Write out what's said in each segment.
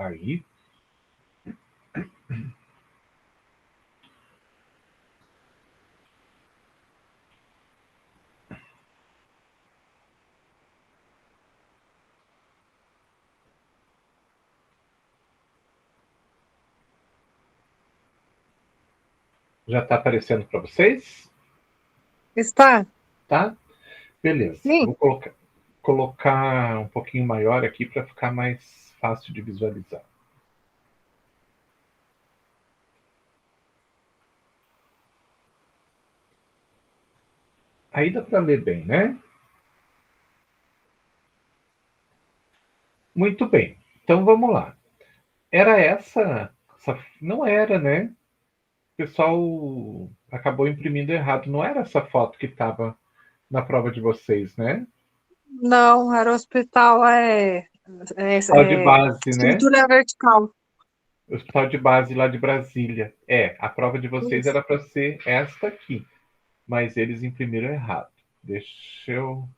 Aí. Já está aparecendo para vocês? Está. Tá? Beleza. Sim. Vou colocar um pouquinho maior aqui para ficar mais fácil de visualizar. Aí dá para ler bem, né? Muito bem. Então vamos lá. Era essa não era, né? O pessoal acabou imprimindo errado. Não era essa foto que estava na prova de vocês, né? Não, era hospital, Hospital de base, né? estrutura vertical. Hospital de base lá de Brasília. A prova de vocês Isso. era para ser esta aqui, mas eles imprimiram errado. Deixa eu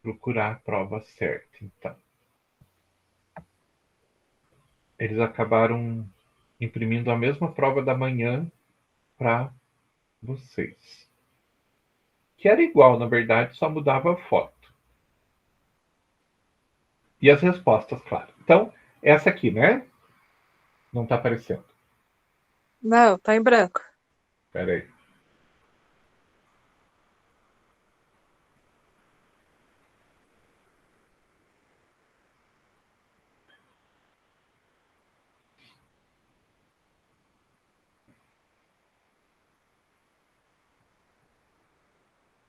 procurar a prova certa, então. Eles acabaram imprimindo a mesma prova da manhã para vocês. Que era igual, na verdade, só mudava a foto. E as respostas, claro. Então, essa aqui, né? Não está aparecendo. Não, tá em branco. Espera aí.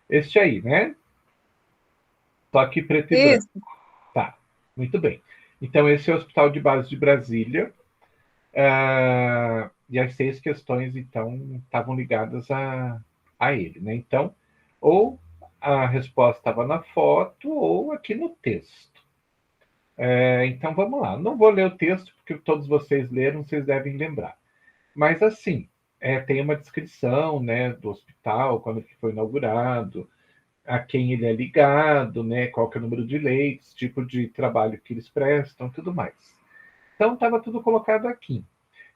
Este aí, né? Só que preto e branco. Isso. Tá, muito bem. Então, esse é o Hospital de Base de Brasília. E as 6 questões, então, estavam ligadas a ele, né? Então, ou a resposta estava na foto ou aqui no texto. Então, vamos lá. Não vou ler o texto, porque todos vocês leram, vocês devem lembrar. Mas, assim, tem uma descrição, né, do hospital, quando ele foi inaugurado, a quem ele é ligado, né, qual que é o número de leitos, tipo de trabalho que eles prestam, tudo mais. Então, estava tudo colocado aqui.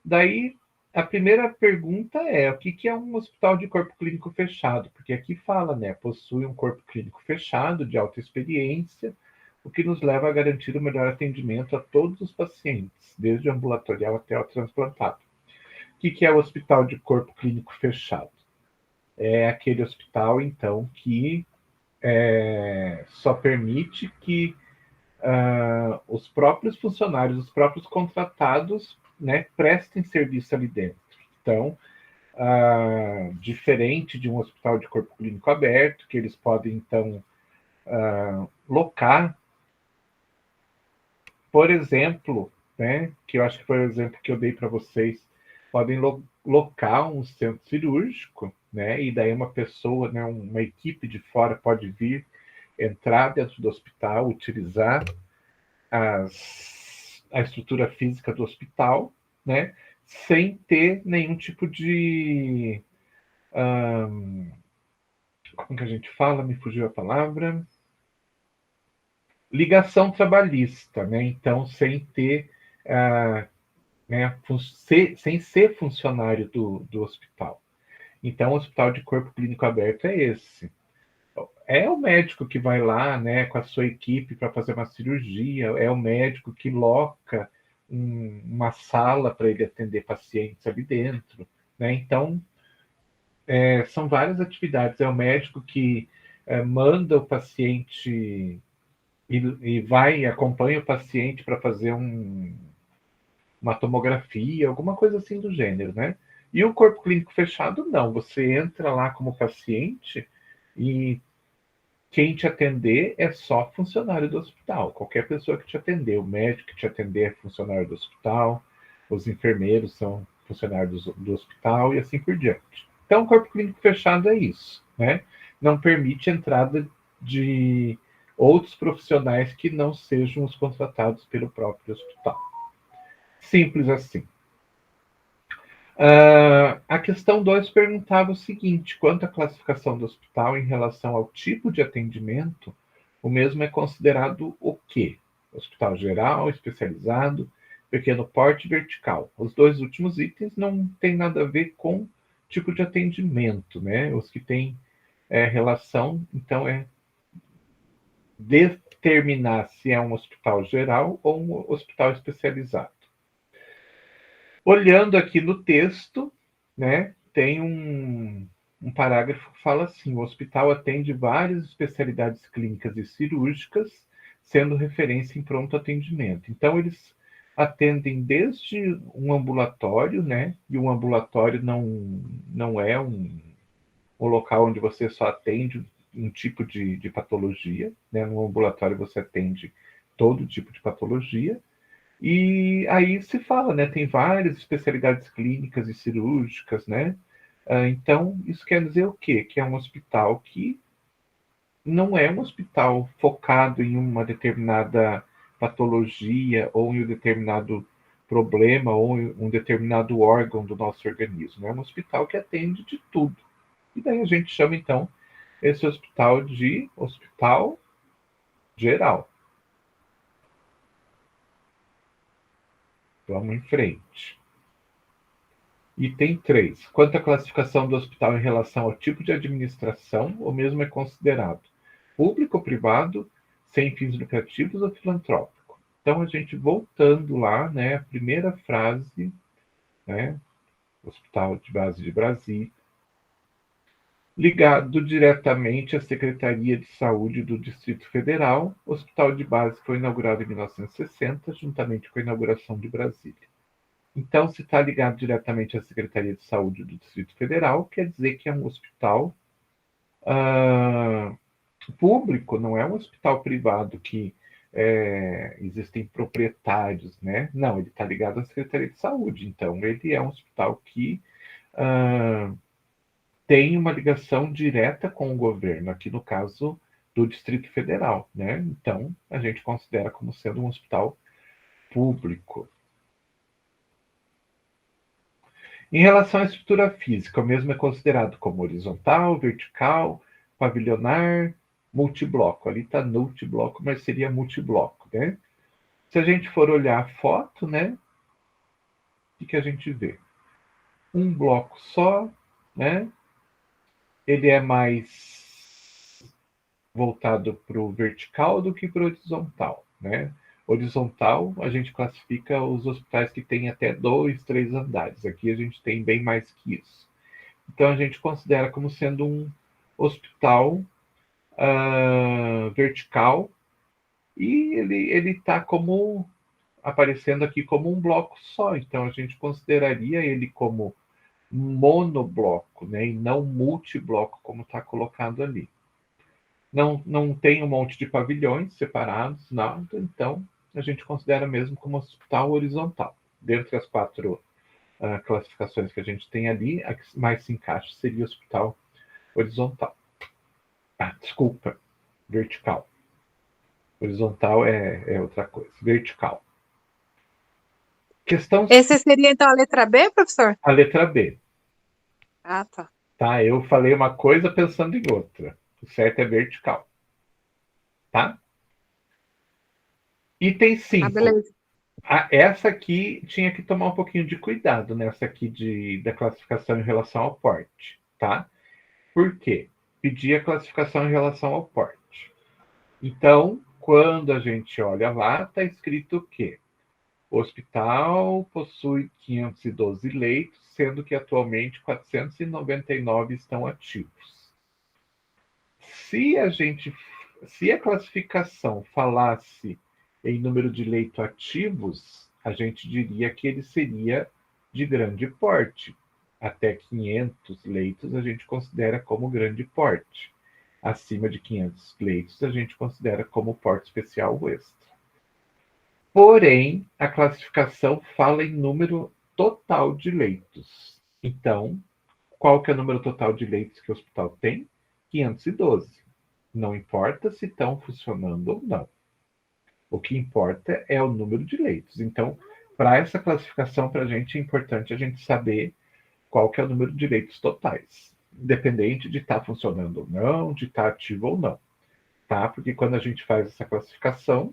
Daí, a primeira pergunta é: o que é um hospital de corpo clínico fechado? Porque aqui fala, né, possui um corpo clínico fechado, de alta experiência, o que nos leva a garantir o melhor atendimento a todos os pacientes, desde o ambulatorial até o transplantado. O que é o hospital de corpo clínico fechado? É aquele hospital, então, que só permite que os próprios funcionários, os próprios contratados, né, prestem serviço ali dentro. Então, diferente de um hospital de corpo clínico aberto, que eles podem, então, locar, por exemplo, né, que eu acho que foi o exemplo que eu dei para vocês, podem locar um centro cirúrgico, né, e daí uma pessoa, né, uma equipe de fora pode vir, entrar dentro do hospital, utilizar a estrutura física do hospital, né, sem ter nenhum tipo de como que a gente fala? Me fugiu a palavra. Ligação trabalhista, né? Então, sem ter, né, sem ser funcionário do hospital. Então, o hospital de corpo clínico aberto é esse. É o médico que vai lá, né, com a sua equipe para fazer uma cirurgia, é o médico que loca uma sala para ele atender pacientes ali dentro, né? Então, são várias atividades. É o médico que manda o paciente e vai e acompanha o paciente para fazer uma tomografia, alguma coisa assim do gênero, né? E o corpo clínico fechado, não. Você entra lá como paciente e quem te atender é só funcionário do hospital. Qualquer pessoa que te atender, o médico que te atender é funcionário do hospital, os enfermeiros são funcionários do hospital e assim por diante. Então, o corpo clínico fechado é isso, né? Não permite entrada de outros profissionais que não sejam os contratados pelo próprio hospital. Simples assim. A questão 2 perguntava o seguinte: quanto à classificação do hospital em relação ao tipo de atendimento, o mesmo é considerado o quê? hospital geral, especializado, pequeno porte e vertical. Os dois últimos itens não têm nada a ver com tipo de atendimento, né? Os que têm relação, então, é determinar se é um hospital geral ou um hospital especializado. Olhando aqui no texto, né, tem um parágrafo que fala assim: o hospital atende várias especialidades clínicas e cirúrgicas, sendo referência em pronto atendimento. Então, eles atendem desde um ambulatório, né, e um ambulatório não é um local onde você só atende um tipo de patologia, né? No ambulatório você atende todo tipo de patologia. E aí se fala, né? Tem várias especialidades clínicas e cirúrgicas, né? Então, isso quer dizer o quê? Que é um hospital que não é um hospital focado em uma determinada patologia ou em um determinado problema ou em um determinado órgão do nosso organismo. É um hospital que atende de tudo. E daí a gente chama, então, esse hospital de hospital geral. Vamos em frente. Item 3. Quanto à classificação do hospital em relação ao tipo de administração, o mesmo é considerado público ou privado, sem fins lucrativos ou filantrópico. Então, a gente voltando lá, né, a primeira frase, né, Hospital de Base de Brasília, ligado diretamente à Secretaria de Saúde do Distrito Federal, o Hospital de Base foi inaugurado em 1960, juntamente com a inauguração de Brasília. Então, se está ligado diretamente à Secretaria de Saúde do Distrito Federal, quer dizer que é um hospital público, não é um hospital privado que existem proprietários, né? Não, ele está ligado à Secretaria de Saúde, então ele é um hospital que tem uma ligação direta com o governo, aqui no caso do Distrito Federal, né? Então, a gente considera como sendo um hospital público. Em relação à estrutura física, o mesmo é considerado como horizontal, vertical, pavilionar, multibloco. Ali está multibloco, mas seria multibloco, né? Se a gente for olhar a foto, né? O que a gente vê? Um bloco só, né? Ele é mais voltado para o vertical do que para o horizontal, né? Horizontal, a gente classifica os hospitais que têm até 2, 3 andares. Aqui a gente tem bem mais que isso. Então, a gente considera como sendo um hospital vertical e ele está como aparecendo aqui como um bloco só. Então, a gente consideraria ele como monobloco, né, e não multibloco, como está colocado ali. Não tem um monte de pavilhões separados, nada, então a gente considera mesmo como hospital horizontal. Dentre as 4 classificações que a gente tem ali, a que mais se encaixa seria o hospital horizontal. Desculpa, vertical. Horizontal é outra coisa. Vertical. Questão. Esse seria então a letra B, professor? A letra B. Ah, tá. Tá, eu falei uma coisa pensando em outra. O certo é vertical. Tá? Item 5. Beleza. Essa aqui tinha que tomar um pouquinho de cuidado nessa aqui da classificação em relação ao porte, tá? Por quê? Pedir a classificação em relação ao porte. Então, quando a gente olha lá, está escrito o quê? O hospital possui 512 leitos, sendo que atualmente 499 estão ativos. Se a classificação falasse em número de leitos ativos, a gente diria que ele seria de grande porte. Até 500 leitos a gente considera como grande porte. Acima de 500 leitos a gente considera como porte especial ou extra. Porém, a classificação fala em número total de leitos. Então, qual que é o número total de leitos que o hospital tem? 512. Não importa se estão funcionando ou não. O que importa é o número de leitos. Então, para essa classificação, para a gente é importante a gente saber qual que é o número de leitos totais, independente de estar funcionando ou não, de estar ativo ou não, tá? Porque quando a gente faz essa classificação,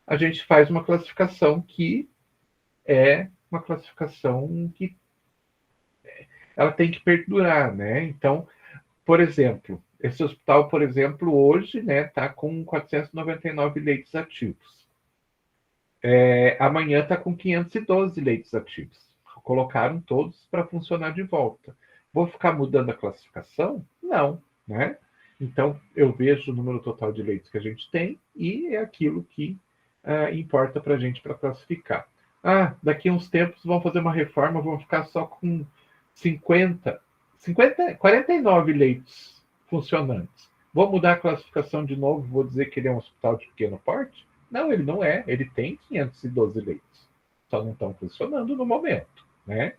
a gente faz uma classificação que é uma classificação que ela tem que perdurar, né? Então, por exemplo, esse hospital, por exemplo, hoje, né, está com 499 leitos ativos. Amanhã está com 512 leitos ativos. Colocaram todos para funcionar de volta. Vou ficar mudando a classificação? Não, né? Então, eu vejo o número total de leitos que a gente tem e é aquilo que importa para a gente para classificar. Daqui a uns tempos vão fazer uma reforma, vão ficar só com 49 leitos funcionantes. Vou mudar a classificação de novo, vou dizer que ele é um hospital de pequeno porte? Não, ele não é. Ele tem 512 leitos. Só não estão funcionando no momento, né?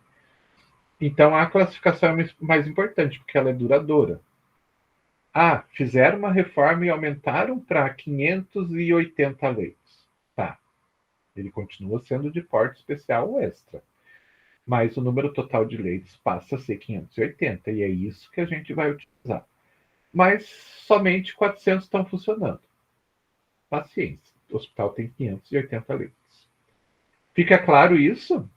Então, a classificação é mais importante, porque ela é duradoura. Fizeram uma reforma e aumentaram para 580 leitos. Tá. Ele continua sendo de porte especial ou extra. Mas o número total de leitos passa a ser 580, e é isso que a gente vai utilizar. Mas somente 400 estão funcionando. Paciência. O hospital tem 580 leitos. Fica claro isso?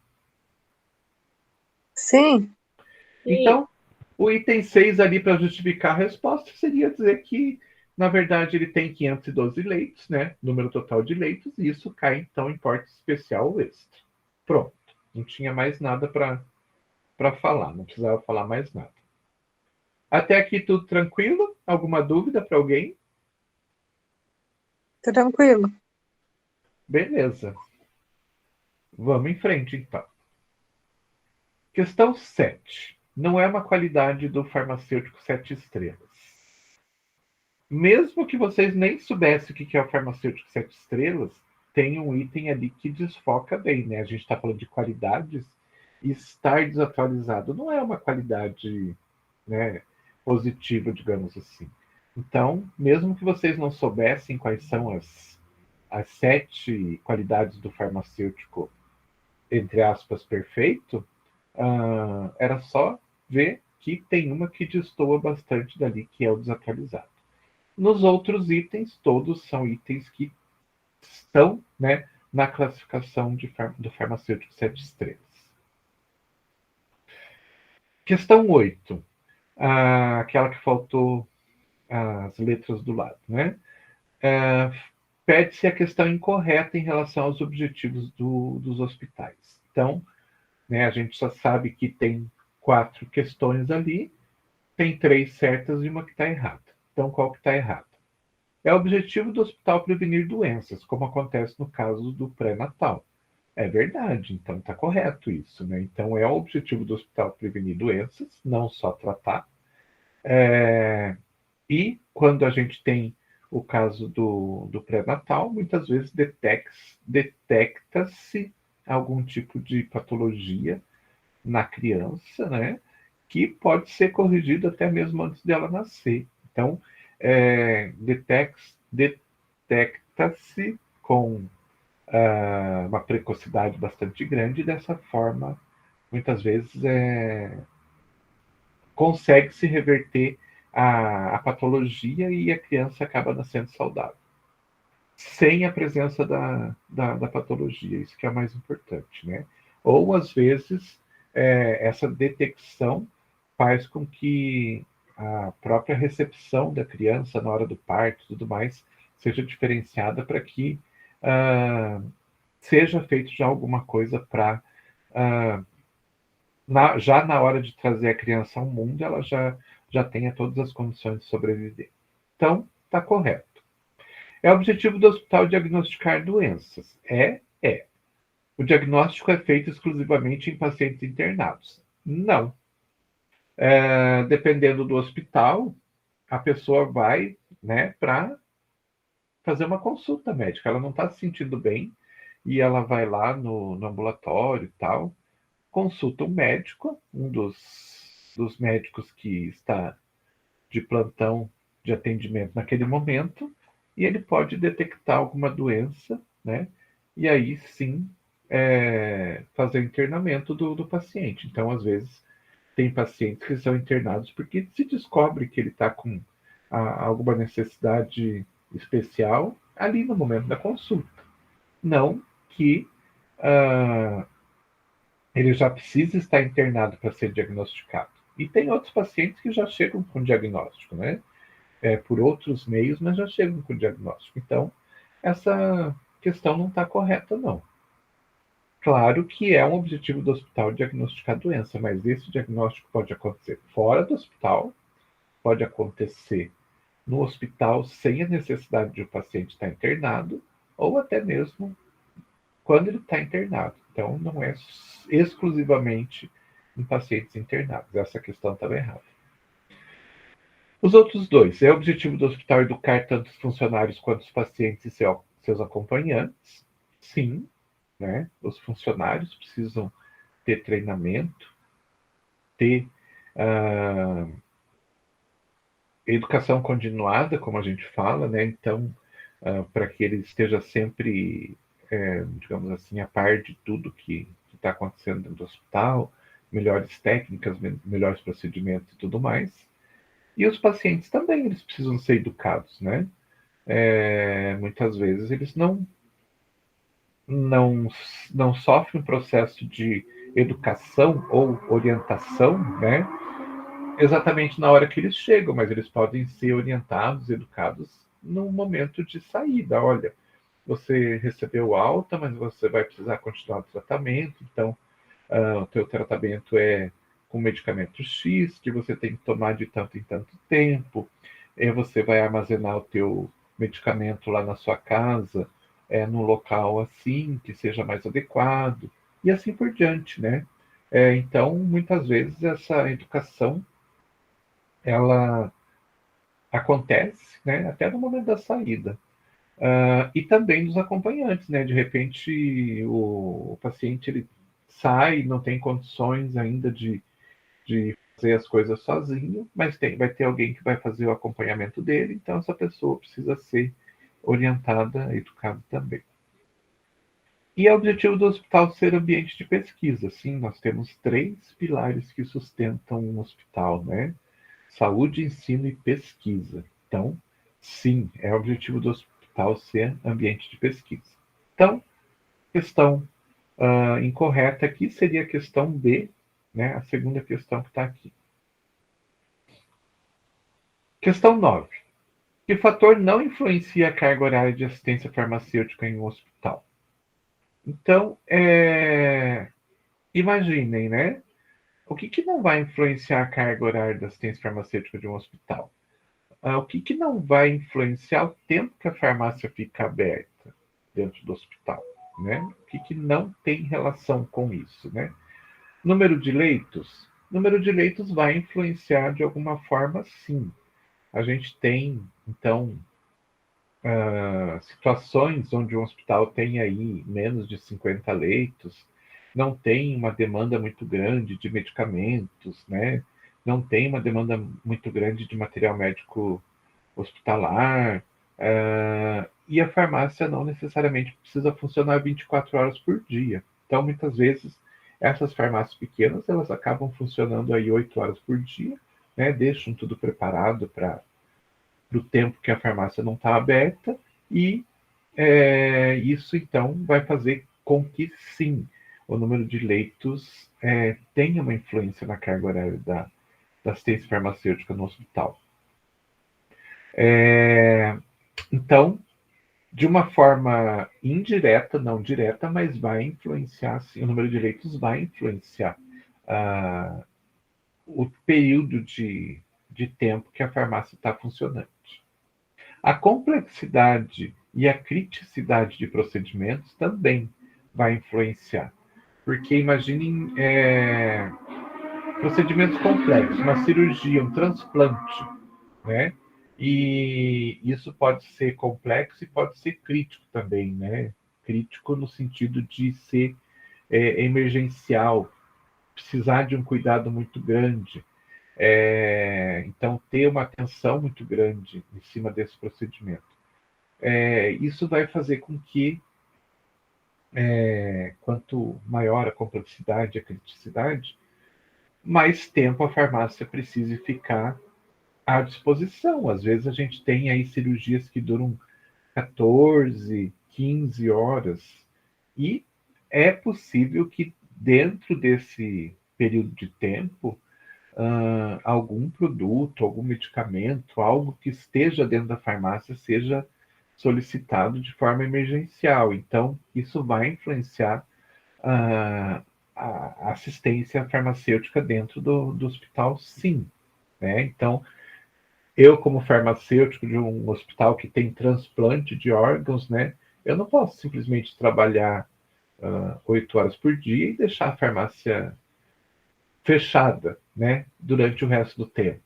Sim. Então, o item 6 ali para justificar a resposta seria dizer que, na verdade, ele tem 512 leitos, né? Número total de leitos, e isso cai, então, em porte especial ou extra. Pronto. Não tinha mais nada para falar, não precisava falar mais nada. Até aqui tudo tranquilo? Alguma dúvida para alguém? Tranquilo. Beleza. Vamos em frente, então. Questão 7. Não é uma qualidade do farmacêutico 7 estrelas. Mesmo que vocês nem soubessem o que é o farmacêutico 7 estrelas, tem um item ali que desfoca bem, né? A gente está falando de qualidades e estar desatualizado não é uma qualidade, né, positiva, digamos assim. Então, mesmo que vocês não soubessem quais são as 7 qualidades do farmacêutico, entre aspas, perfeito, era só ver que tem uma que destoa bastante dali, que é o desatualizado. Nos outros itens, todos são itens que estão, né, na classificação do farmacêutico 7 estrelas. Questão 8. Aquela que faltou as letras do lado, né? Pede-se a questão incorreta em relação aos objetivos dos hospitais. Então, né, a gente só sabe que tem 4 questões ali, tem 3 certas e uma que está errada. Então, qual que está errada? É o objetivo do hospital prevenir doenças, como acontece no caso do pré-natal. É verdade, então está correto isso, né? Então é o objetivo do hospital prevenir doenças, não só tratar. E quando a gente tem o caso do pré-natal, muitas vezes detecta-se algum tipo de patologia na criança, né? Que pode ser corrigido até mesmo antes dela nascer. Então, detecta-se com uma precocidade bastante grande, e dessa forma, muitas vezes, consegue-se reverter a patologia e a criança acaba nascendo saudável, sem a presença da patologia, isso que é o mais importante, né? Ou, às vezes, essa detecção faz com que a própria recepção da criança na hora do parto e tudo mais seja diferenciada para que seja feito já alguma coisa para já na hora de trazer a criança ao mundo, ela já tenha todas as condições de sobreviver. Então, está correto. É o objetivo do hospital diagnosticar doenças. É. O diagnóstico é feito exclusivamente em pacientes internados. Não. Dependendo do hospital, a pessoa vai, né, para fazer uma consulta médica. Ela não está se sentindo bem e ela vai lá no ambulatório e tal, consulta um médico, um dos médicos que está de plantão de atendimento naquele momento, e ele pode detectar alguma doença, né? E aí sim fazer o internamento do paciente. Então, às vezes, tem pacientes que são internados porque se descobre que ele está com alguma necessidade especial ali no momento da consulta. não que ele já precisa estar internado para ser diagnosticado. E tem outros pacientes que já chegam com diagnóstico, né? Por outros meios, mas já chegam com diagnóstico. Então, essa questão não está correta, não. Claro que é um objetivo do hospital diagnosticar a doença, mas esse diagnóstico pode acontecer fora do hospital, pode acontecer no hospital sem a necessidade de o paciente estar internado, ou até mesmo quando ele está internado. Então, não é exclusivamente em pacientes internados. Essa questão estava errada. Os outros dois. É o objetivo do hospital educar tanto os funcionários quanto os pacientes e seus acompanhantes? Sim, né? Os funcionários precisam ter treinamento, ter educação continuada, como a gente fala, né? Então, para que ele esteja sempre, digamos assim, a par de tudo que está acontecendo dentro do hospital, melhores técnicas, melhores procedimentos e tudo mais. E os pacientes também, eles precisam ser educados, né? Muitas vezes eles não, não sofrem um processo de educação ou orientação, né? Exatamente na hora que eles chegam, mas eles podem ser orientados, educados no momento de saída. Olha, você recebeu alta, mas você vai precisar continuar o tratamento, então o teu tratamento é com medicamento X, que você tem que tomar de tanto em tanto tempo, você vai armazenar o teu medicamento lá na sua casa, num local assim, que seja mais adequado, e assim por diante, né? Então, muitas vezes, essa educação, ela acontece, né, até no momento da saída. E também dos acompanhantes, né? De repente, o paciente ele sai, não tem condições ainda de fazer as coisas sozinho, mas vai ter alguém que vai fazer o acompanhamento dele, então essa pessoa precisa ser orientada, educada também. E é o objetivo do hospital ser ambiente de pesquisa. Sim, nós temos 3 pilares que sustentam um hospital, né? Saúde, ensino e pesquisa. Então, sim, é o objetivo do hospital ser ambiente de pesquisa. Então, questão incorreta aqui seria a questão B, né? A segunda questão que está aqui. Questão 9. Que fator não influencia a carga horária de assistência farmacêutica em um hospital? Então, imaginem, né? O que não vai influenciar a carga horária da assistência farmacêutica de um hospital? O que não vai influenciar o tempo que a farmácia fica aberta dentro do hospital, né? O que não tem relação com isso, né? Número de leitos? Número de leitos vai influenciar de alguma forma, sim. A gente tem, então, situações onde um hospital tem aí menos de 50 leitos, não tem uma demanda muito grande de medicamentos, né? Não tem uma demanda muito grande de material médico hospitalar, e a farmácia não necessariamente precisa funcionar 24 horas por dia. Então, muitas vezes, essas farmácias pequenas, elas acabam funcionando aí 8 horas por dia, né? Deixam tudo preparado para o tempo que a farmácia não está aberta, e isso, então, vai fazer com que, sim, o número de leitos tenha uma influência na carga horária da assistência farmacêutica no hospital. Então, de uma forma indireta, não direta, mas vai influenciar, sim, o número de leitos vai influenciar o período de tempo que a farmácia está funcionando. A complexidade e a criticidade de procedimentos também vai influenciar. Porque imaginem procedimentos complexos, uma cirurgia, um transplante, né? E isso pode ser complexo e pode ser crítico também, né? Crítico no sentido de ser emergencial, precisar de um cuidado muito grande. Então, ter uma atenção muito grande em cima desse procedimento. Isso vai fazer com que, quanto maior a complexidade, a criticidade, mais tempo a farmácia precise ficar à disposição. Às vezes a gente tem aí cirurgias que duram 14, 15 horas, e é possível que dentro desse período de tempo, algum produto, algum medicamento, algo que esteja dentro da farmácia seja solicitado de forma emergencial. Então, isso vai influenciar a, a assistência farmacêutica dentro do hospital, sim. Né? Então, eu, como farmacêutico de um hospital que tem transplante de órgãos, né, eu não posso simplesmente trabalhar 8 horas por dia e deixar a farmácia fechada, né, durante o resto do tempo.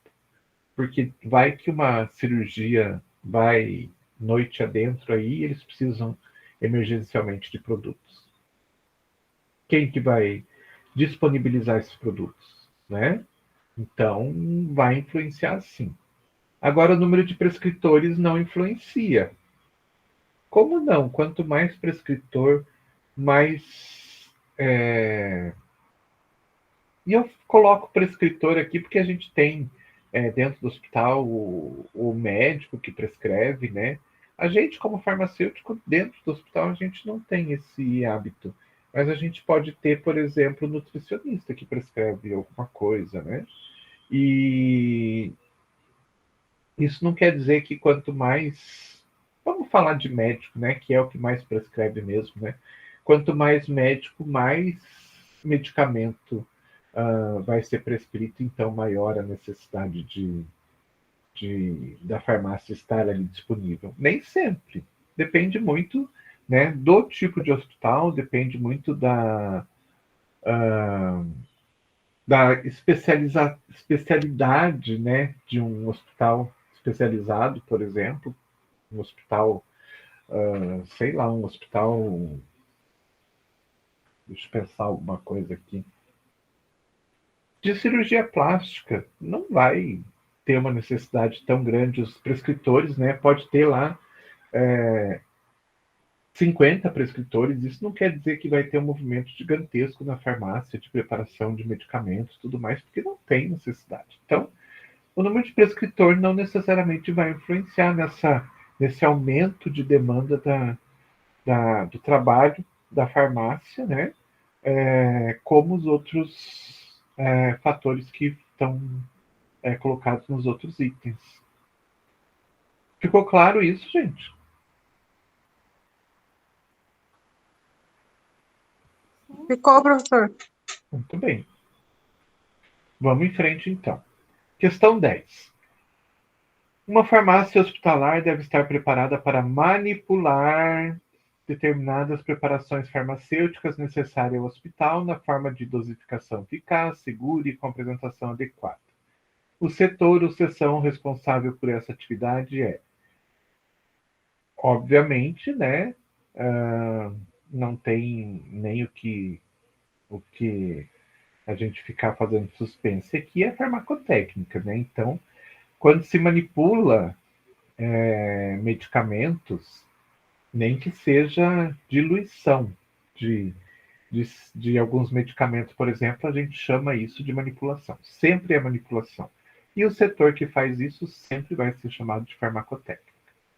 Porque vai que uma cirurgia vai noite adentro aí, eles precisam emergencialmente de produtos. Quem que vai disponibilizar esses produtos, né? Então, vai influenciar sim. Agora, o número de prescritores não influencia. Como não? Quanto mais prescritor, mais. E eu coloco prescritor aqui porque a gente tem dentro do hospital o médico que prescreve, né? A gente, como farmacêutico, dentro do hospital, a gente não tem esse hábito. Mas a gente pode ter, por exemplo, nutricionista que prescreve alguma coisa, né? E isso não quer dizer que quanto mais. Vamos falar de médico, né? Que é o que mais prescreve mesmo, né? Quanto mais médico, mais medicamento vai ser prescrito, então maior a necessidade da farmácia estar ali disponível. Nem sempre. Depende muito, né, do tipo de hospital, depende muito da especialidade, né, de um hospital especializado, por exemplo, um hospital, sei lá, um hospital, deixa eu pensar alguma coisa aqui, de cirurgia plástica, não vai ter uma necessidade tão grande. Os prescritores, né, pode ter lá 50 prescritores, isso não quer dizer que vai ter um movimento gigantesco na farmácia de preparação de medicamentos e tudo mais, porque não tem necessidade. Então, o número de prescritor não necessariamente vai influenciar nesse aumento de demanda do trabalho da farmácia, né? Como os outros fatores que estão colocados nos outros itens. Ficou claro isso, gente? Ficou, professor? Muito bem. Vamos em frente, então. Questão 10. Uma farmácia hospitalar deve estar preparada para manipular determinadas preparações farmacêuticas necessárias ao hospital na forma de dosificação eficaz, segura e com apresentação adequada. O setor ou seção responsável por essa atividade é, obviamente, né, não tem nem o que a gente ficar fazendo suspense aqui, é farmacotécnica, né? Então, quando se manipula medicamentos, nem que seja diluição de, de alguns medicamentos, por exemplo, a gente chama isso de manipulação. Sempre é manipulação. E o setor que faz isso sempre vai ser chamado de farmacotécnica.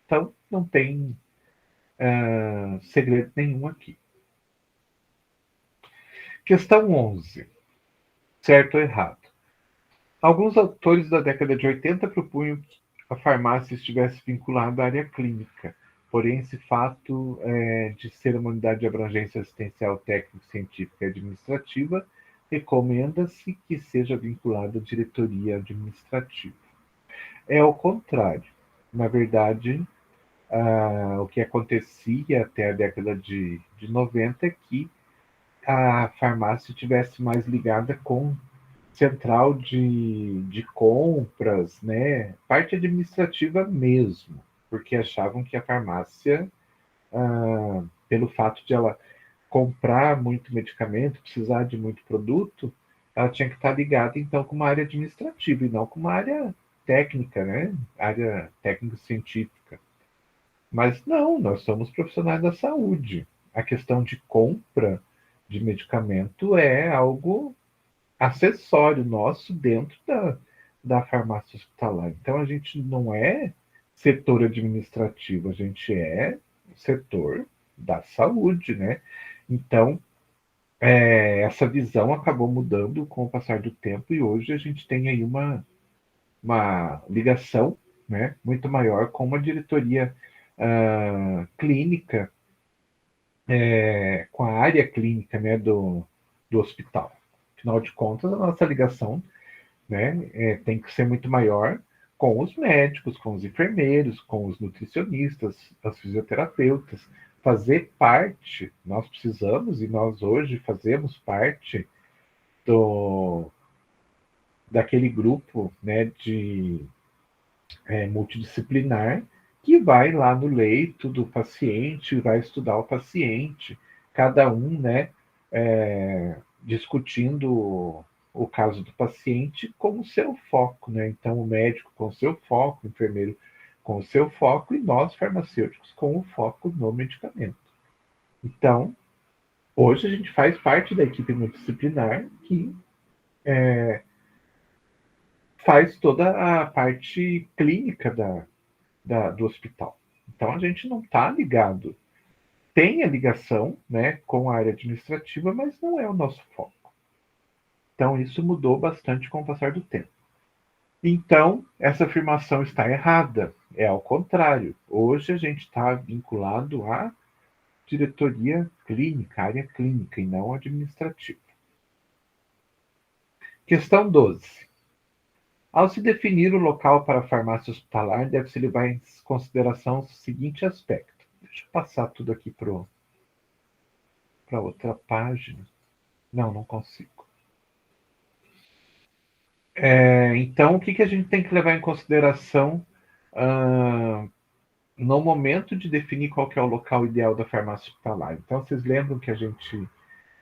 Então, não tem segredo nenhum aqui. Questão 11. Certo ou errado? Alguns autores da década de 80 propunham que a farmácia estivesse vinculada à área clínica, porém esse fato de ser uma unidade de abrangência assistencial técnico, científica e administrativa recomenda-se que seja vinculada à diretoria administrativa. É o contrário. Na verdade, o que acontecia até a década de 90 é que a farmácia estivesse mais ligada com central de compras, né? Parte administrativa mesmo, porque achavam que a farmácia, pelo fato de ela comprar muito medicamento, precisar de muito produto, ela tinha que estar ligada então com uma área administrativa e não com uma área técnica, né? Área técnico-científica. Mas não, nós somos profissionais da saúde. A questão de compra de medicamento é algo acessório nosso dentro da farmácia hospitalar. Então, a gente não é setor administrativo, a gente é setor da saúde, né? Então, essa visão acabou mudando com o passar do tempo e hoje a gente tem aí uma ligação, né, muito maior com uma diretoria clínica, com a área clínica, né, do hospital. Afinal de contas, a nossa ligação, né, tem que ser muito maior com os médicos, com os enfermeiros, com os nutricionistas, as fisioterapeutas, fazer parte, nós precisamos e nós hoje fazemos parte daquele grupo, né, de multidisciplinar que vai lá no leito do paciente, vai estudar o paciente, cada um, né, discutindo o caso do paciente com o seu foco, né? Então, o médico com o seu foco, o enfermeiro com o seu foco e nós, farmacêuticos, com o foco no medicamento. Então, hoje a gente faz parte da equipe multidisciplinar que faz toda a parte clínica do hospital. Então, a gente não está ligado. Tem a ligação, né, com a área administrativa, mas não é o nosso foco. Então, isso mudou bastante com o passar do tempo. Então, essa afirmação está errada. É ao contrário. Hoje a gente está vinculado à diretoria clínica, área clínica, e não administrativa. Questão 12. Ao se definir o local para a farmácia hospitalar, deve-se levar em consideração o seguinte aspecto. Deixa eu passar tudo aqui para outra página. Não consigo. Então, o que a gente tem que levar em consideração no momento de definir qual que é o local ideal da farmácia hospitalar? Então, vocês lembram que a gente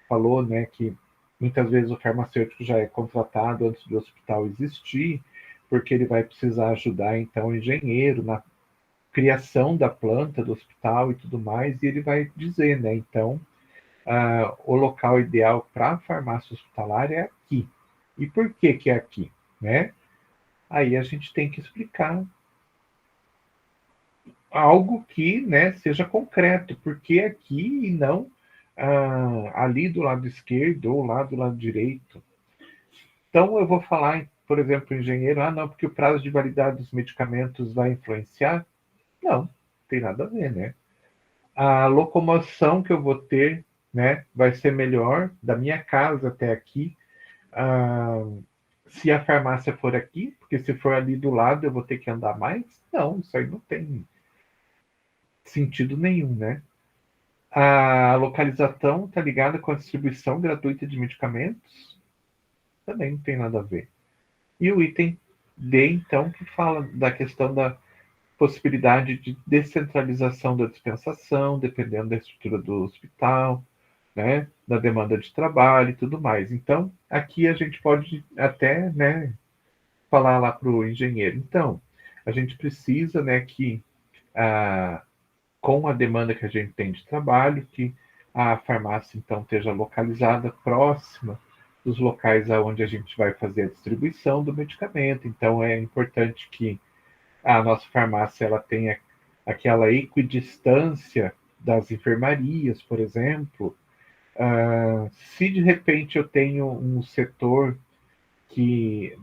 falou, né, que muitas vezes o farmacêutico já é contratado antes do hospital existir, porque ele vai precisar ajudar, então, o engenheiro na criação da planta do hospital e tudo mais, e ele vai dizer, né, então, o local ideal para a farmácia hospitalar é aqui. E por que é aqui, né? Aí a gente tem que explicar algo que, né, seja concreto, porque aqui e não ali do lado esquerdo ou lá do lado direito. Então eu vou falar, por exemplo, engenheiro, não, porque o prazo de validade dos medicamentos vai influenciar? Não tem nada a ver, né? A locomoção que eu vou ter, né, vai ser melhor da minha casa até aqui, se a farmácia for aqui, porque se for ali do lado eu vou ter que andar mais? Não, isso aí não tem sentido nenhum, né? A localização está ligada com a distribuição gratuita de medicamentos? Também não tem nada a ver. E o item D, então, que fala da questão da possibilidade de descentralização da dispensação, dependendo da estrutura do hospital, né, da demanda de trabalho e tudo mais. Então, aqui a gente pode até, né, falar lá para o engenheiro. Então, a gente precisa, né, que com a demanda que a gente tem de trabalho, que a farmácia, então, esteja localizada próxima dos locais aonde a gente vai fazer a distribuição do medicamento. Então, é importante que a nossa farmácia ela tenha aquela equidistância das enfermarias, por exemplo. Se de repente eu tenho um setor que,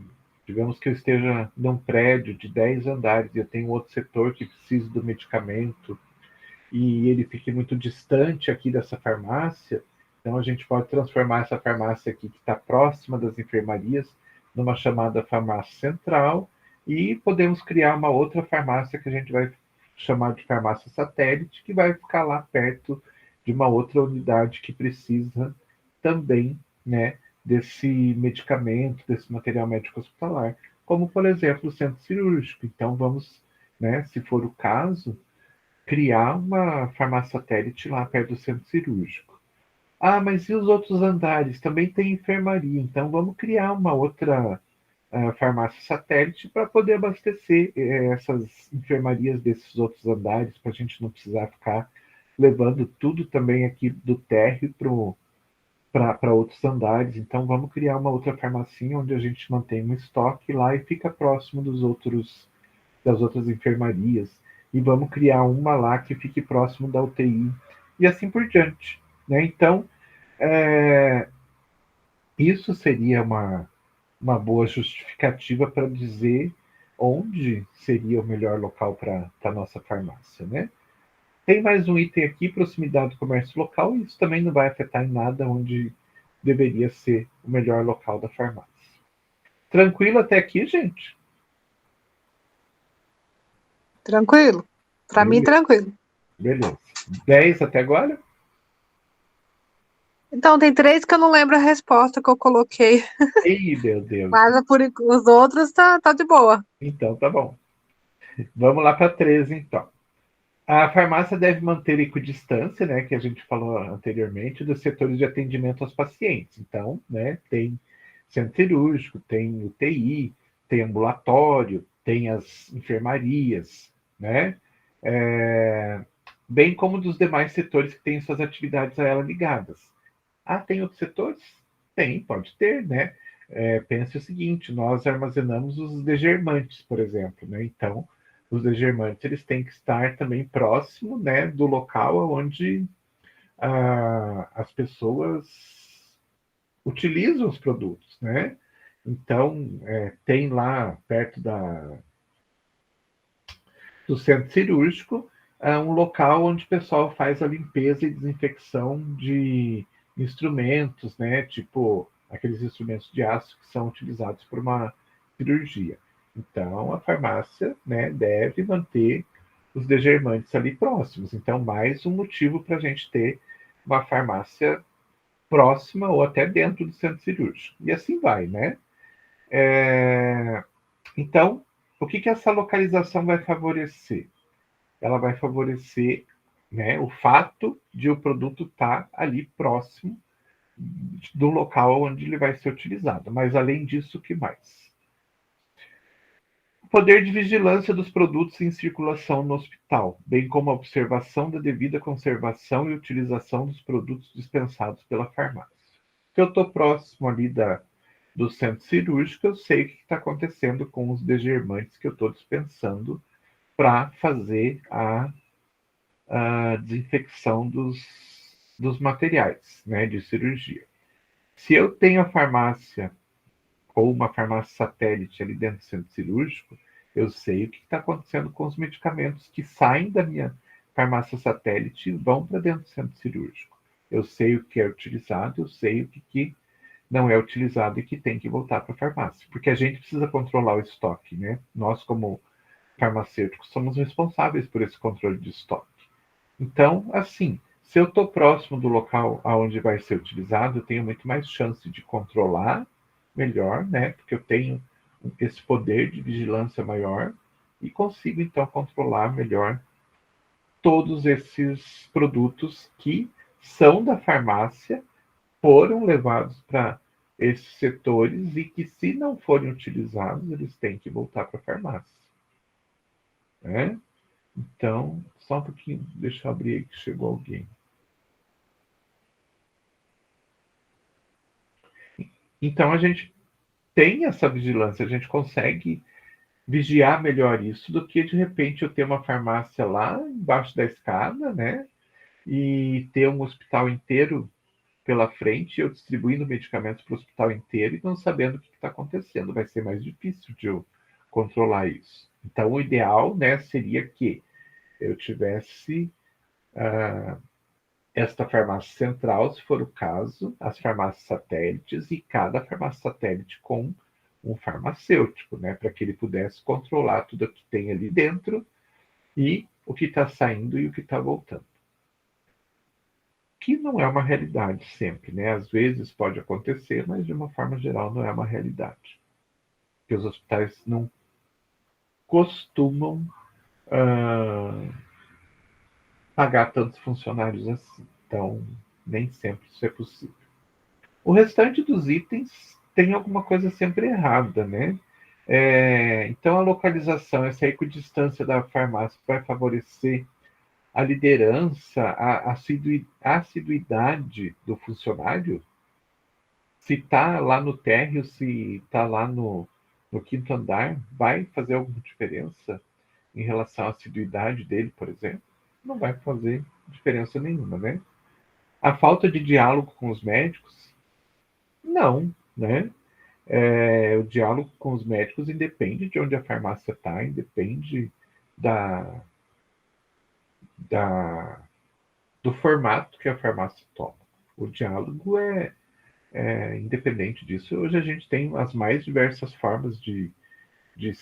digamos que eu esteja num prédio de 10 andares e eu tenho outro setor que precisa do medicamento e ele fique muito distante aqui dessa farmácia, então a gente pode transformar essa farmácia aqui que está próxima das enfermarias numa chamada farmácia central e podemos criar uma outra farmácia que a gente vai chamar de farmácia satélite, que vai ficar lá perto de uma outra unidade que precisa também, né, desse medicamento, desse material médico hospitalar, como, por exemplo, o centro cirúrgico. Então, vamos, né, se for o caso, criar uma farmácia satélite lá perto do centro cirúrgico. Mas e os outros andares? Também tem enfermaria, então vamos criar uma outra farmácia satélite para poder abastecer essas enfermarias desses outros andares, para a gente não precisar ficar levando tudo também aqui do térreo para outros andares. Então vamos criar uma outra farmacinha onde a gente mantém um estoque lá e fica próximo das outras enfermarias. E vamos criar uma lá que fique próximo da UTI e assim por diante, né? Então, isso seria uma boa justificativa para dizer onde seria o melhor local para a nossa farmácia, né? Tem mais um item aqui, proximidade do comércio local, e isso também não vai afetar em nada onde deveria ser o melhor local da farmácia. Tranquilo até aqui, gente? Tranquilo? Para mim, Beleza, tranquilo. beleza. 10 até agora? Então, tem três que eu não lembro a resposta que eu coloquei, Ih, meu Deus. mas os outros tá de boa. Então tá bom. Vamos lá para 13, então. A farmácia deve manter equidistância, né, que a gente falou anteriormente, dos setores de atendimento aos pacientes. Então, né, tem centro cirúrgico, tem UTI, tem ambulatório, tem as enfermarias, né, é, bem como dos demais setores que têm suas atividades a ela ligadas. Ah, tem outros setores? Tem, pode ter, né? Pense o seguinte: nós armazenamos os degermantes, por exemplo, né? Então, os degermantes eles têm que estar também próximo, né, do local onde as pessoas utilizam os produtos, né? Então, tem lá perto do centro cirúrgico um local onde o pessoal faz a limpeza e desinfecção de instrumentos, né? Tipo aqueles instrumentos de aço que são utilizados por uma cirurgia. Então, a farmácia, né, deve manter os degermantes ali próximos. Então, mais um motivo para a gente ter uma farmácia próxima ou até dentro do centro cirúrgico. E assim vai, né? Então, o que essa localização vai favorecer? Ela vai favorecer, né, o fato de o produto estar ali próximo do local onde ele vai ser utilizado. Mas, além disso, o que mais? O poder de vigilância dos produtos em circulação no hospital, bem como a observação da devida conservação e utilização dos produtos dispensados pela farmácia. Se eu estou próximo ali do centro cirúrgico, eu sei o que está acontecendo com os degermantes que eu estou dispensando para fazer a desinfecção dos materiais, né, de cirurgia. Se eu tenho a farmácia ou uma farmácia satélite ali dentro do centro cirúrgico, eu sei o que está acontecendo com os medicamentos que saem da minha farmácia satélite e vão para dentro do centro cirúrgico. Eu sei o que é utilizado, eu sei o que não é utilizado e que tem que voltar para a farmácia. Porque a gente precisa controlar o estoque, né? Nós, como farmacêuticos, somos responsáveis por esse controle de estoque. Então, assim, se eu estou próximo do local aonde vai ser utilizado, eu tenho muito mais chance de controlar melhor, né? Porque eu tenho esse poder de vigilância maior e consigo então controlar melhor todos esses produtos que são da farmácia, foram levados para esses setores e que, se não forem utilizados, eles têm que voltar para a farmácia, né? Então, só um pouquinho, deixa eu abrir aí que chegou alguém. Então, a gente tem essa vigilância, a gente consegue vigiar melhor isso do que, de repente, eu ter uma farmácia lá embaixo da escada, né? E ter um hospital inteiro pela frente, eu distribuindo medicamentos para o hospital inteiro e não sabendo o que está acontecendo. Vai ser mais difícil de eu controlar isso. Então, o ideal, né, seria que eu tivesse esta farmácia central, se for o caso, as farmácias satélites e cada farmácia satélite com um farmacêutico, né, para que ele pudesse controlar tudo o que tem ali dentro e o que está saindo e o que está voltando. Que não é uma realidade sempre, né? Às vezes pode acontecer, mas de uma forma geral não é uma realidade. Porque os hospitais não costumam pagar tantos funcionários assim. Então, nem sempre isso é possível. O restante dos itens tem alguma coisa sempre errada, né? Então, a localização, essa equidistância da farmácia vai favorecer a liderança, a assiduidade do funcionário. Se está lá no térreo, se está lá no quinto andar, vai fazer alguma diferença em relação à assiduidade dele, por exemplo? não vai fazer diferença nenhuma, né? A falta de diálogo com os médicos, não, né? O diálogo com os médicos independe de onde a farmácia está, independe da, da, do formato que a farmácia toma. O diálogo é independente disso. Hoje a gente tem as mais diversas formas de, de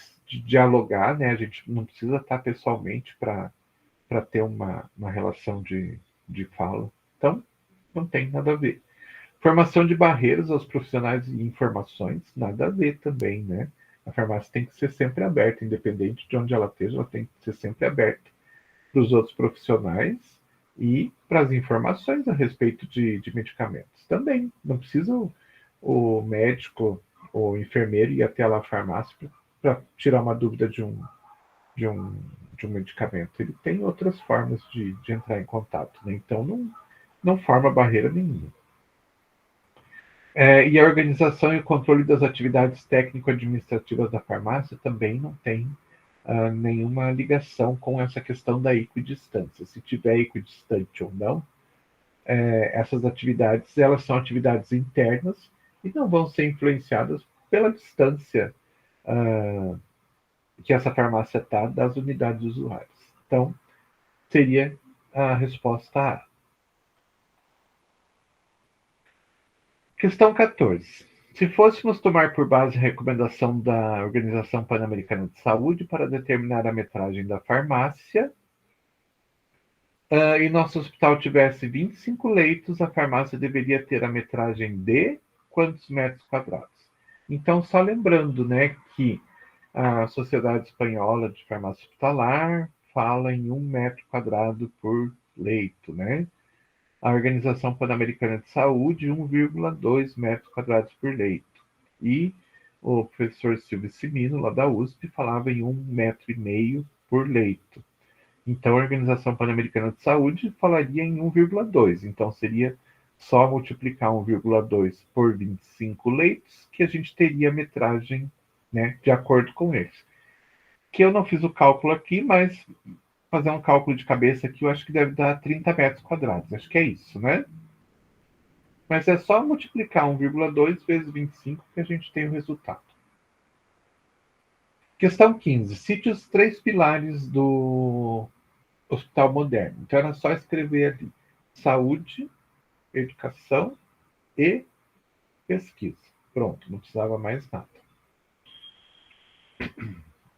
dialogar, né? A gente não precisa estar pessoalmente para ter uma relação de fala. Então, não tem nada a ver. Formação de barreiras aos profissionais e informações, nada a ver também, né? A farmácia tem que ser sempre aberta, independente de onde ela esteja, ela tem que ser sempre aberta para os outros profissionais e para as informações a respeito de medicamentos. Também, não precisa o médico ou enfermeiro ir até lá a farmácia para tirar uma dúvida de um, de um medicamento. Ele tem outras formas de entrar em contato, né? Então, não forma barreira nenhuma. E a organização e o controle das atividades técnico-administrativas da farmácia também não tem nenhuma ligação com essa questão da equidistância. Se tiver equidistante ou não, essas atividades elas são atividades internas e não vão ser influenciadas pela distância que essa farmácia está das unidades usuárias. Então, seria a resposta A. Questão 14. Se fôssemos tomar por base a recomendação da Organização Pan-Americana de Saúde para determinar a metragem da farmácia, e nosso hospital tivesse 25 leitos, a farmácia deveria ter a metragem de quantos metros quadrados? Então, só lembrando, né, que a Sociedade Espanhola de Farmácia Hospitalar fala em 1 metro quadrado por leito, né? A Organização Pan-Americana de Saúde, 1,2 metros quadrados por leito. E o professor Silvio Simino, lá da USP, falava em 1,5 metro por leito. Então, a Organização Pan-Americana de Saúde falaria em 1,2. Então, seria só multiplicar 1,2 por 25 leitos que a gente teria a metragem, né, de acordo com eles. Que eu não fiz o cálculo aqui, mas fazer um cálculo de cabeça aqui, eu acho que deve dar 30 metros quadrados. Acho que é isso, né? Mas é só multiplicar 1,2 vezes 25 que a gente tem o resultado. Questão 15. Cite os 3 pilares do hospital moderno. Então era só escrever ali: saúde, educação e pesquisa. Pronto, não precisava mais nada.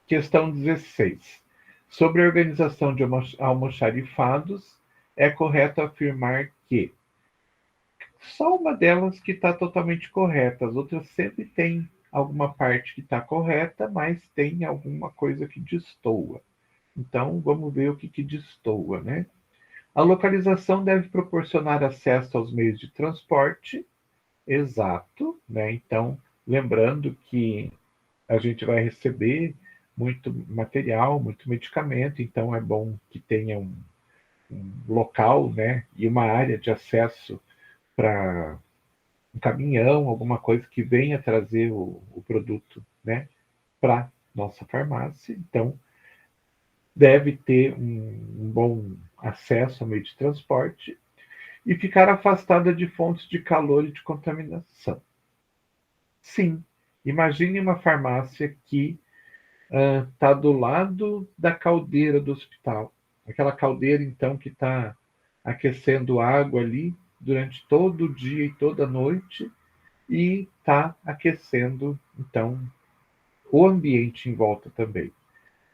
Questão 16. Sobre a organização de almoxarifados, é correto afirmar que só uma delas que está totalmente correta, as outras sempre tem alguma parte que está correta, mas tem alguma coisa que destoa. Então, vamos ver o que destoa, né? A localização deve proporcionar acesso aos meios de transporte, exato, né? Então, lembrando que a gente vai receber muito material, muito medicamento, então é bom que tenha um local, né, e uma área de acesso para um caminhão, alguma coisa que venha trazer o produto, né, para nossa farmácia. Então, deve ter um bom acesso ao meio de transporte e ficar afastada de fontes de calor e de contaminação. Sim, imagine uma farmácia que está do lado da caldeira do hospital. Aquela caldeira, então, que está aquecendo água ali durante todo o dia e toda a noite e está aquecendo, então, o ambiente em volta também.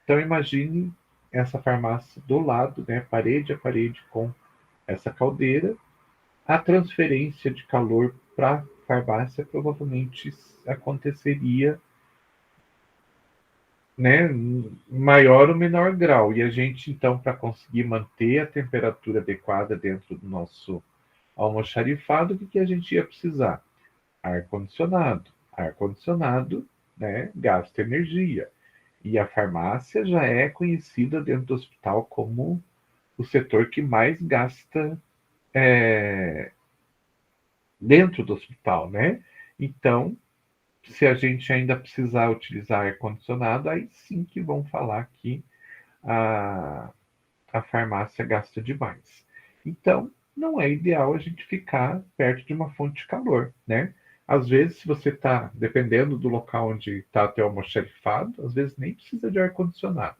Então, imagine essa farmácia do lado, né, parede a parede com essa caldeira. A transferência de calor para a farmácia provavelmente aconteceria, né, maior ou menor grau. E a gente, então, para conseguir manter a temperatura adequada dentro do nosso almoxarifado, o que a gente ia precisar? Ar-condicionado. Ar-condicionado, né, gasta energia. E a farmácia já é conhecida dentro do hospital como o setor que mais gasta dentro do hospital, né? Então, se a gente ainda precisar utilizar ar-condicionado, aí sim que vão falar que a, a farmácia gasta demais. Então, não é ideal a gente ficar perto de uma fonte de calor, né? Às vezes, se você está, dependendo do local onde está o teu almoxarifado, às vezes nem precisa de ar-condicionado.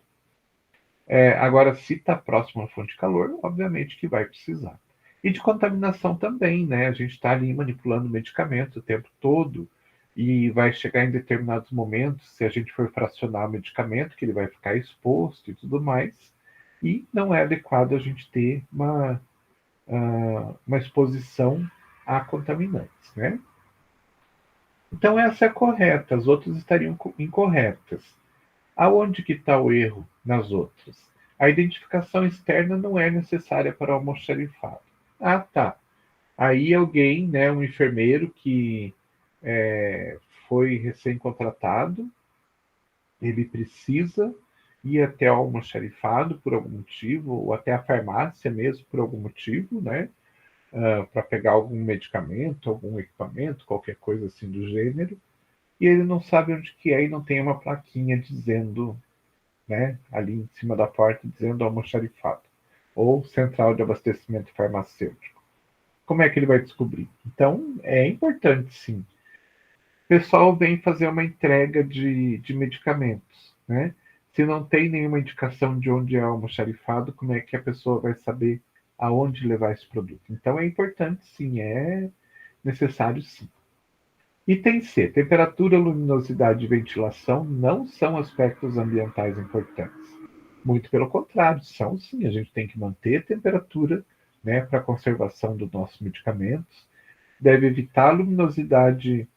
Agora, se está próximo à fonte de calor, obviamente que vai precisar. E de contaminação também, né? A gente está ali manipulando medicamentos o tempo todo e vai chegar em determinados momentos, se a gente for fracionar o medicamento, que ele vai ficar exposto e tudo mais, e não é adequado a gente ter uma exposição a contaminantes, né? Então essa é correta, as outras estariam incorretas. Aonde que está o erro nas outras? A identificação externa não é necessária para o almoxarifado. Ah, tá. Aí alguém, né, um enfermeiro que foi recém-contratado, ele precisa ir até o almoxarifado por algum motivo, ou até a farmácia mesmo por algum motivo, né? Para pegar algum medicamento, algum equipamento, qualquer coisa assim do gênero, e ele não sabe onde que é e não tem uma plaquinha dizendo, né, ali em cima da porta, dizendo almoxarifado, ou central de abastecimento farmacêutico. Como é que ele vai descobrir? Então, é importante, sim. O pessoal vem fazer uma entrega de medicamentos, né? Se não tem nenhuma indicação de onde é o almoxarifado, como é que a pessoa vai saber aonde levar esse produto? Então, é importante, sim, é necessário, sim. Item C. Temperatura, luminosidade e ventilação não são aspectos ambientais importantes. Muito pelo contrário, são sim. A gente tem que manter a temperatura, né, para a conservação dos nossos medicamentos. Deve evitar a luminosidade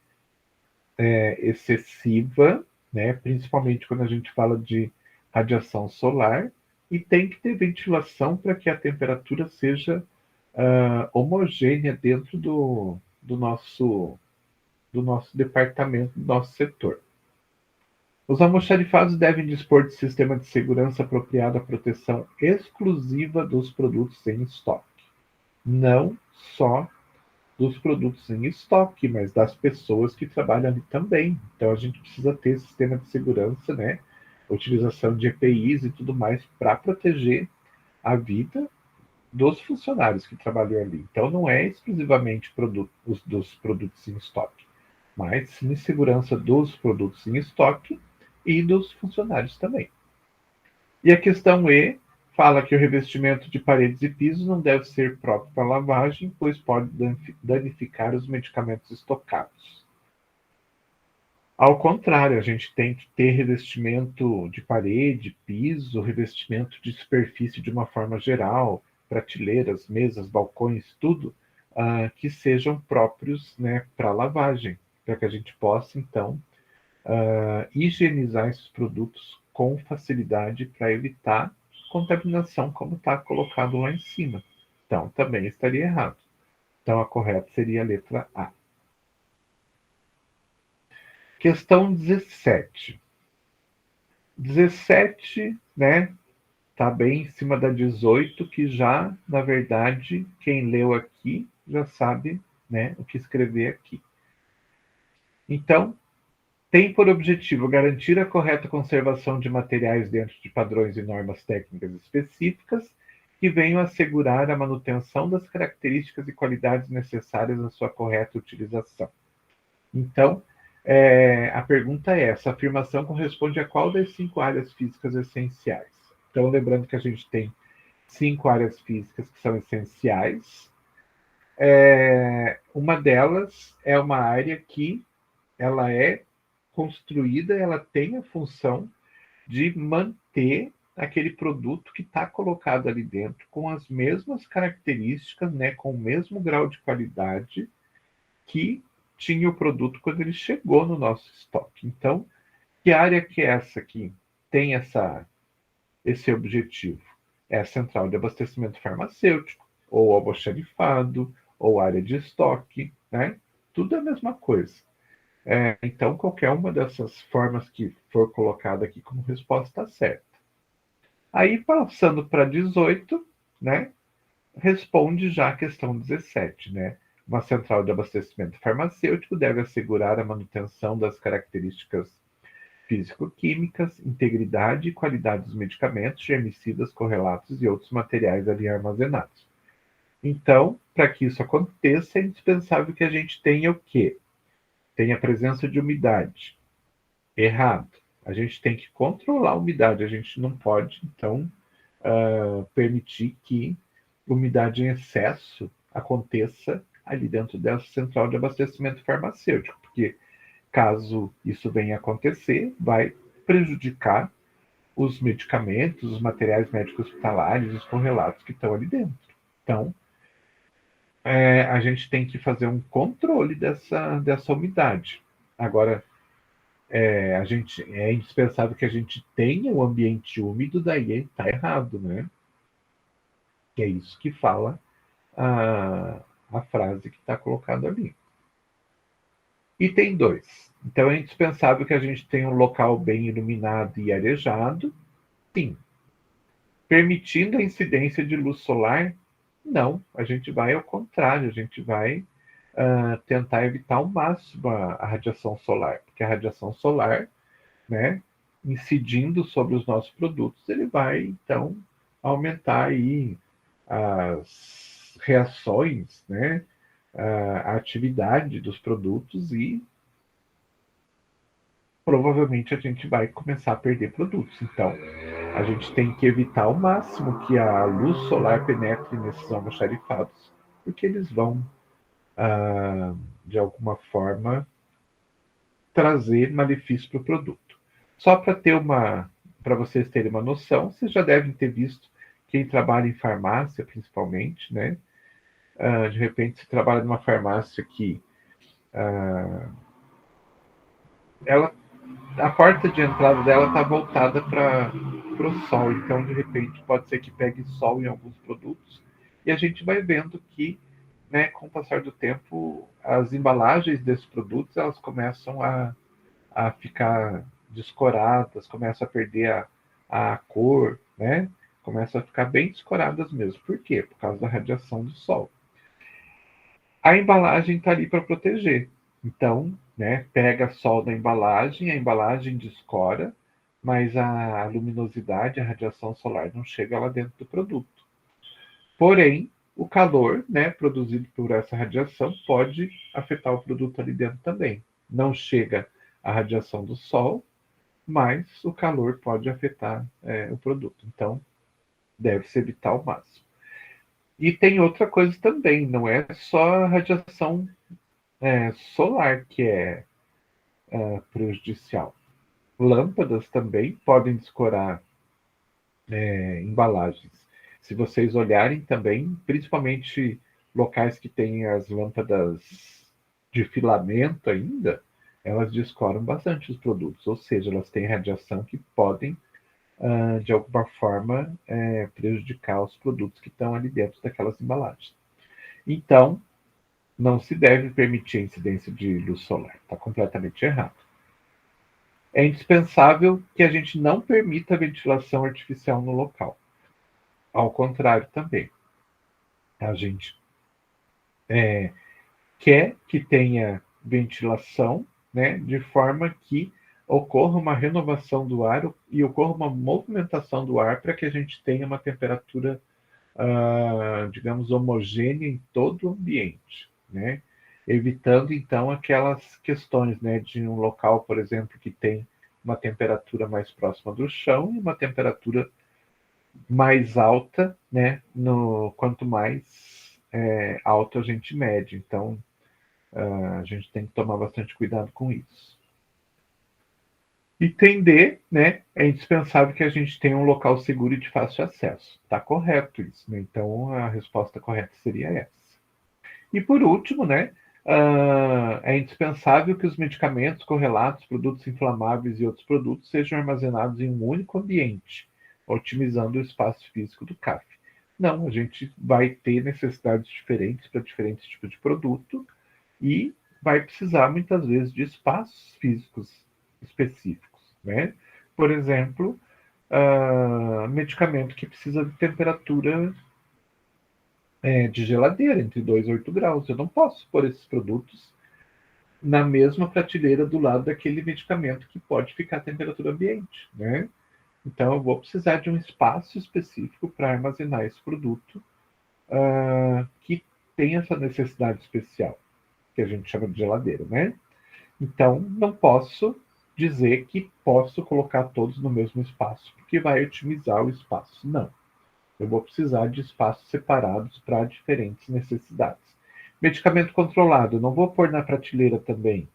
excessiva, né, principalmente quando a gente fala de radiação solar. E tem que ter ventilação para que a temperatura seja homogênea dentro do nosso departamento, do nosso setor. Os almoxarifados devem dispor de sistema de segurança apropriado à proteção exclusiva dos produtos em estoque. Não só dos produtos em estoque, mas das pessoas que trabalham ali também. Então a gente precisa ter sistema de segurança, né? Utilização de EPIs e tudo mais para proteger a vida dos funcionários que trabalham ali. Então não é exclusivamente dos produtos em estoque, mas sim segurança dos produtos em estoque e dos funcionários também. E a questão E fala que o revestimento de paredes e pisos não deve ser próprio para lavagem, pois pode danificar os medicamentos estocados. Ao contrário, a gente tem que ter revestimento de parede, piso, revestimento de superfície de uma forma geral, prateleiras, mesas, balcões, tudo que sejam próprios, né, para lavagem, para que a gente possa, então, higienizar esses produtos com facilidade para evitar contaminação, como está colocado lá em cima. Então, também estaria errado. Então, a correta seria a letra A. Questão 17. 17, né? Está bem em cima da 18, que já, na verdade, quem leu aqui já sabe, né, o que escrever aqui. Então, tem por objetivo garantir a correta conservação de materiais dentro de padrões e normas técnicas específicas que venham assegurar a manutenção das características e qualidades necessárias à sua correta utilização. Então, a pergunta é: essa afirmação corresponde a qual das 5 áreas físicas essenciais? Então, lembrando que a gente tem 5 áreas físicas que são essenciais. Uma delas é uma área que ela é construída, ela tem a função de manter aquele produto que está colocado ali dentro com as mesmas características, né, com o mesmo grau de qualidade que tinha o produto quando ele chegou no nosso estoque. Então, que área que é essa que tem esse objetivo? É a central de abastecimento farmacêutico, ou almoxarifado, ou área de estoque, né? Tudo é a mesma coisa. Então, qualquer uma dessas formas que for colocada aqui como resposta está certa. Aí, passando para 18, né, responde já a questão 17, né? Uma central de abastecimento farmacêutico deve assegurar a manutenção das características físico-químicas, integridade e qualidade dos medicamentos, germicidas, correlatos e outros materiais ali armazenados. Então, para que isso aconteça, é indispensável que a gente tenha o quê? Tenha a presença de umidade. Errado. A gente tem que controlar a umidade. A gente não pode, então, permitir que umidade em excesso aconteça ali dentro dessa central de abastecimento farmacêutico, porque caso isso venha a acontecer, vai prejudicar os medicamentos, os materiais médicos hospitalares, os correlatos que estão ali dentro. Então, a gente tem que fazer um controle dessa umidade. Agora, é indispensável que a gente tenha um ambiente úmido, daí está errado, né? Que é isso que fala a frase que está colocada ali. Item 2. Então, é indispensável que a gente tenha um local bem iluminado e arejado. Sim. Permitindo a incidência de luz solar? Não. A gente vai ao contrário. A gente vai tentar evitar ao máximo a radiação solar. Porque a radiação solar, né, incidindo sobre os nossos produtos, ele vai, então, aumentar aí as reações, né, a atividade dos produtos e provavelmente a gente vai começar a perder produtos. Então, a gente tem que evitar ao máximo que a luz solar penetre nesses almoxarifados, porque eles vão, de alguma forma, trazer malefício para o produto. Só para vocês terem uma noção, vocês já devem ter visto quem trabalha em farmácia, principalmente, né? De repente, se trabalha numa farmácia que a porta de entrada dela está voltada para o sol, então de repente pode ser que pegue sol em alguns produtos e a gente vai vendo que, né, com o passar do tempo, as embalagens desses produtos elas começam a ficar descoradas, começam a perder a cor, né? Começam a ficar bem descoradas mesmo. Por quê? Por causa da radiação do sol. A embalagem está ali para proteger. Então, né, pega sol na embalagem, a embalagem descora, mas a luminosidade, a radiação solar não chega lá dentro do produto. Porém, o calor, né, produzido por essa radiação pode afetar o produto ali dentro também. Não chega a radiação do sol, mas o calor pode afetar o produto. Então, deve-se evitar ao máximo. E tem outra coisa também, não é só a radiação solar que é prejudicial. Lâmpadas também podem descorar embalagens. Se vocês olharem também, principalmente locais que têm as lâmpadas de filamento ainda, elas descoram bastante os produtos, ou seja, elas têm radiação que podem, de alguma forma, prejudicar os produtos que estão ali dentro daquelas embalagens. Então, não se deve permitir a incidência de luz solar, está completamente errado. É indispensável que a gente não permita a ventilação artificial no local. Ao contrário também, a gente quer que tenha ventilação, né, de forma que ocorra uma renovação do ar e ocorra uma movimentação do ar para que a gente tenha uma temperatura, digamos, homogênea em todo o ambiente, né? Evitando, então, aquelas questões, né, de um local, por exemplo, que tem uma temperatura mais próxima do chão e uma temperatura mais alta, né, quanto mais alto a gente mede. Então, a gente tem que tomar bastante cuidado com isso. Entender, né, é indispensável que a gente tenha um local seguro e de fácil acesso. Está correto isso, né? Então, a resposta correta seria essa. E por último, né, é indispensável que os medicamentos, correlatos, produtos inflamáveis e outros produtos sejam armazenados em um único ambiente, otimizando o espaço físico do CAF. Não, a gente vai ter necessidades diferentes para diferentes tipos de produto e vai precisar muitas vezes de espaços físicos específicos, né? Por exemplo, medicamento que precisa de temperatura de geladeira, entre 2 e 8 graus. Eu não posso pôr esses produtos na mesma prateleira do lado daquele medicamento que pode ficar à temperatura ambiente, né? Então, eu vou precisar de um espaço específico para armazenar esse produto que tem essa necessidade especial, que a gente chama de geladeira, né? Então, não posso dizer que posso colocar todos no mesmo espaço, porque vai otimizar o espaço. Não. Eu vou precisar de espaços separados para diferentes necessidades. Medicamento controlado, não vou pôr na prateleira também,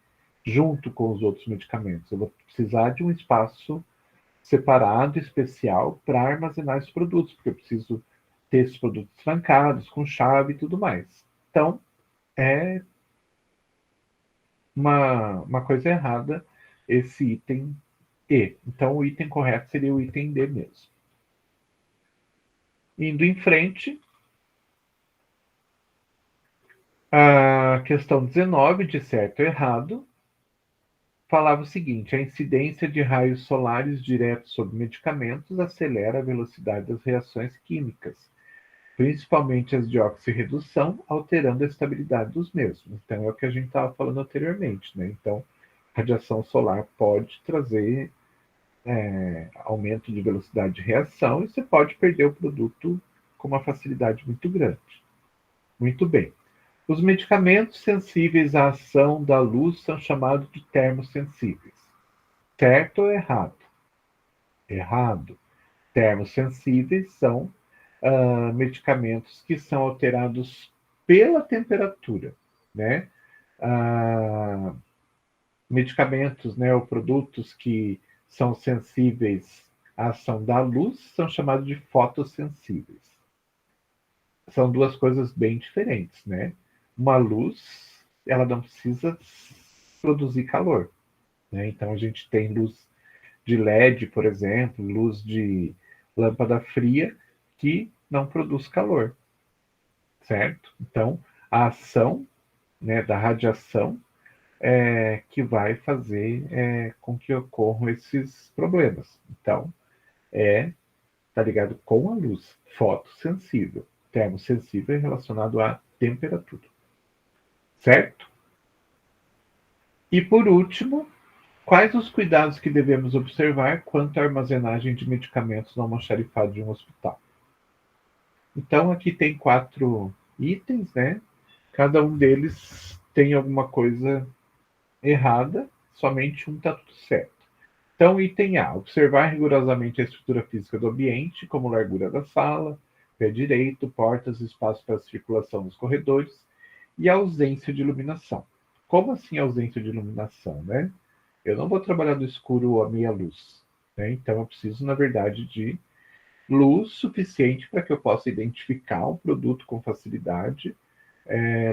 junto com os outros medicamentos. Eu vou precisar de um espaço separado, especial, para armazenar esses produtos, porque eu preciso ter esses produtos trancados, com chave e tudo mais. Então, é uma coisa errada esse item E. Então, o item correto seria o item D mesmo. Indo em frente, a questão 19, de certo ou errado, falava o seguinte: a incidência de raios solares diretos sobre medicamentos acelera a velocidade das reações químicas, principalmente as de oxirredução, alterando a estabilidade dos mesmos. Então, é o que a gente estava falando anteriormente, né? Então, radiação solar pode trazer aumento de velocidade de reação e você pode perder o produto com uma facilidade muito grande. Muito bem. Os medicamentos sensíveis à ação da luz são chamados de termossensíveis. Certo ou errado? Errado. Termossensíveis são medicamentos que são alterados pela temperatura, né? Ah, medicamentos, né, ou produtos que são sensíveis à ação da luz são chamados de fotossensíveis. São duas coisas bem diferentes, né? Uma luz, ela não precisa produzir calor, né? Então a gente tem luz de LED, por exemplo, luz de lâmpada fria que não produz calor, certo? Então a ação, né, da radiação que vai fazer com que ocorram esses problemas. Então, tá ligado com a luz, fotossensível, termossensível é relacionado à temperatura, certo? E por último, quais os cuidados que devemos observar quanto à armazenagem de medicamentos no almoxarifado de um hospital? Então, aqui tem 4 itens, né? Cada um deles tem alguma coisa errada, somente um está tudo certo. Então, item A, observar rigorosamente a estrutura física do ambiente, como largura da sala, pé direito, portas, espaço para circulação nos corredores e a ausência de iluminação. Como assim ausência de iluminação, né? Eu não vou trabalhar no escuro a meia luz, né? Então, eu preciso, na verdade, de luz suficiente para que eu possa identificar o produto com facilidade,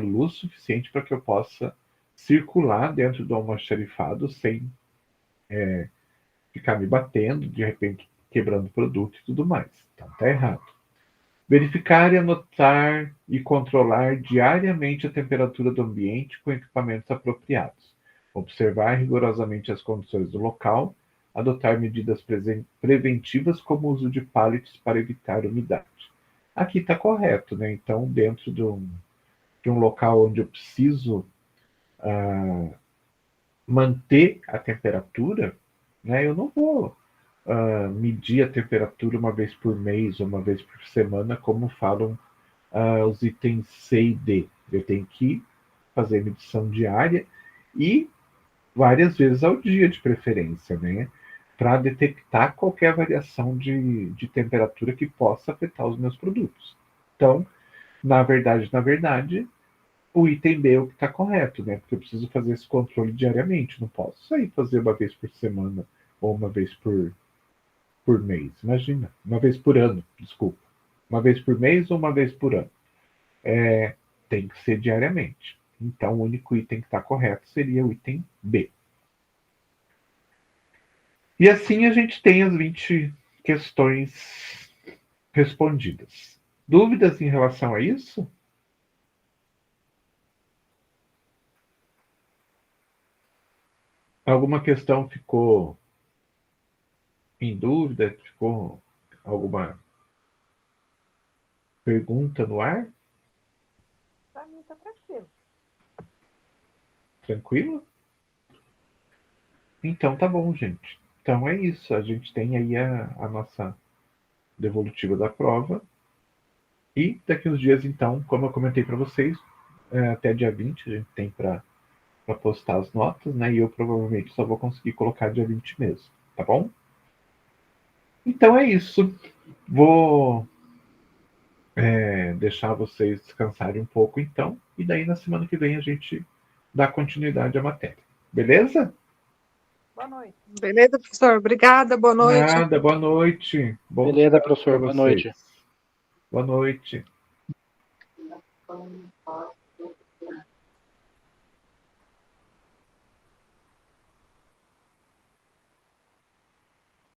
luz suficiente para que eu possa circular dentro do almoxarifado sem ficar me batendo, de repente quebrando produto e tudo mais. Então tá errado. Verificar e anotar e controlar diariamente a temperatura do ambiente com equipamentos apropriados. Observar rigorosamente as condições do local. Adotar medidas preventivas como o uso de pallets para evitar umidade. Aqui está correto, né? Então, dentro de um local onde eu preciso manter a temperatura, né, eu não vou medir a temperatura uma vez por mês ou uma vez por semana, como falam os itens C e D. Eu tenho que fazer medição diária e várias vezes ao dia, de preferência, né? Para detectar qualquer variação de temperatura que possa afetar os meus produtos. Então, na verdade, o item B é o que está correto, né? Porque eu preciso fazer esse controle diariamente, não posso sair fazer uma vez por semana ou uma vez por mês. Imagina, uma vez por ano, desculpa. Uma vez por mês ou uma vez por ano. Tem que ser diariamente. Então, o único item que está correto seria o item B. E assim a gente tem as 20 questões respondidas. Dúvidas em relação a isso? Alguma questão ficou em dúvida? Ficou alguma pergunta no ar? Pra mim tá tranquilo. Tranquilo? Então tá bom, gente. Então é isso. A gente tem aí a nossa devolutiva da prova. E daqui uns dias, então, como eu comentei para vocês, até dia 20 a gente tem para postar as notas, né? E eu provavelmente só vou conseguir colocar dia 20 mesmo, tá bom? Então é isso. Vou deixar vocês descansarem um pouco, então, e daí na semana que vem a gente dá continuidade à matéria. Beleza? Boa noite. Beleza, professor? Obrigada, boa noite. Nada, boa noite. Bom Beleza, descanso professor. pra Boa vocês. noite. Boa noite.